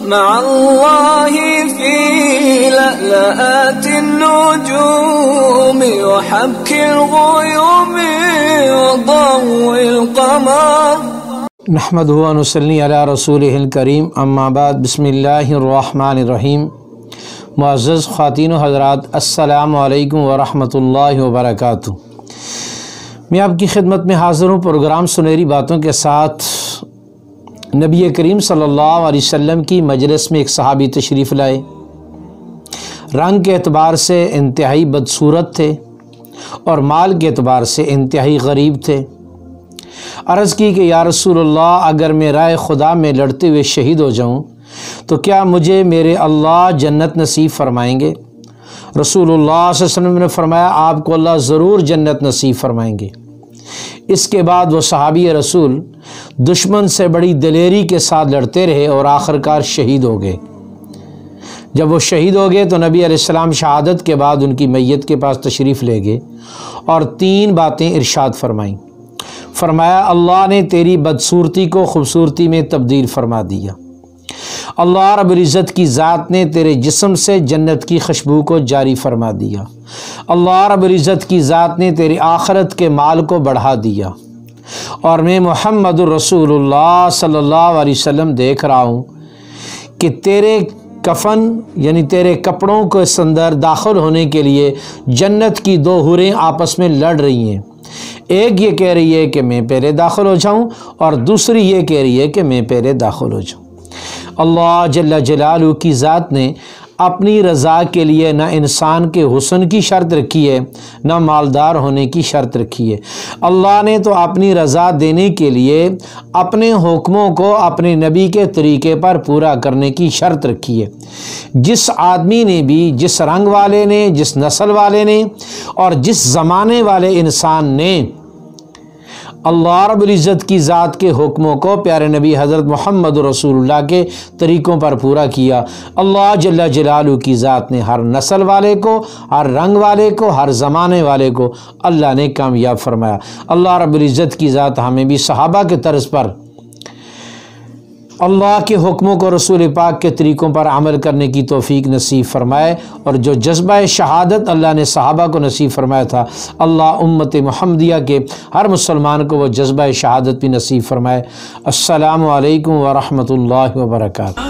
مع الله في لألآت النجوم وحبك الغيوم وضوء القمر نحمدہ و نصلی علی رسولہ الکریم اما بعد بسم اللہ الرحمن الرحیم معزز خواتین و حضرات السلام علیکم ورحمۃ اللہ وبرکاتہ۔ میں آپ کی خدمت میں حاضر ہوں پروگرام سنہری باتوں کے ساتھ۔ نبی کریم صلی اللہ علیہ وسلم کی مجلس میں ایک صحابی تشریف لائے، رنگ کے اعتبار سے انتہائی بدصورت تھے اور مال کے اعتبار سے انتہائی غریب تھے۔ عرض کی کہ یا رسول اللہ، اگر میں راہ خدا میں لڑتے ہوئے شہید ہو جاؤں تو کیا مجھے میرے اللہ جنت نصیب فرمائیں گے؟ رسول اللہ صلی اللہ علیہ وسلم نے فرمایا آپ کو اللہ ضرور جنت نصیب فرمائیں گے۔ اس کے بعد وہ صحابی رسول دشمن سے بڑی دلیری کے ساتھ لڑتے رہے اور آخرکار شہید ہو گئے۔ جب وہ شہید ہو گئے تو نبی علیہ السلام شہادت کے بعد ان کی میت کے پاس تشریف لے گئے اور 3 باتیں ارشاد فرمائیں۔ فرمایا اللہ نے تیری بدصورتی کو خوبصورتی میں تبدیل فرما دیا، اللہ رب العزت کی ذات نے تیرے جسم سے جنت کی خوشبو کو جاری فرما دیا، اللہ رب العزت کی ذات نے تیری آخرت کے مال کو بڑھا دیا، اور میں محمد الرسول اللہ صلی اللہ علیہ وسلم دیکھ رہا ہوں کہ تیرے کفن یعنی تیرے کپڑوں کے اندر داخل ہونے کے لیے جنت کی 2 حوریں آپس میں لڑ رہی ہیں۔ ایک یہ کہہ رہی ہے کہ میں پہلے داخل ہو جاؤں اور دوسری یہ کہہ رہی ہے کہ میں پہلے داخل ہو جاؤں۔ اللہ جل جلالہ کی ذات نے اپنی رضا کے لیے نہ انسان کے حسن کی شرط رکھی ہے نہ مالدار ہونے کی شرط رکھی ہے۔ اللہ نے تو اپنی رضا دینے کے لیے اپنے حکموں کو اپنے نبی کے طریقے پر پورا کرنے کی شرط رکھی ہے۔ جس آدمی نے بھی، جس رنگ والے نے، جس نسل والے نے اور جس زمانے والے انسان نے اللہ رب العزت کی ذات کے حکموں کو پیارے نبی حضرت محمد رسول اللہ کے طریقوں پر پورا کیا، اللہ جل جلالہ کی ذات نے ہر نسل والے کو، ہر رنگ والے کو، ہر زمانے والے کو اللہ نے کامیاب فرمایا۔ اللہ رب العزت کی ذات ہمیں بھی صحابہ کے طرز پر اللہ کے حکموں کو رسول پاک کے طریقوں پر عمل کرنے کی توفیق نصیب فرمائے، اور جو جذبہ شہادت اللہ نے صحابہ کو نصیب فرمایا تھا، اللہ امت محمدیہ کے ہر مسلمان کو وہ جذبہ شہادت بھی نصیب فرمائے۔ السلام علیکم ورحمۃ اللہ وبرکاتہ۔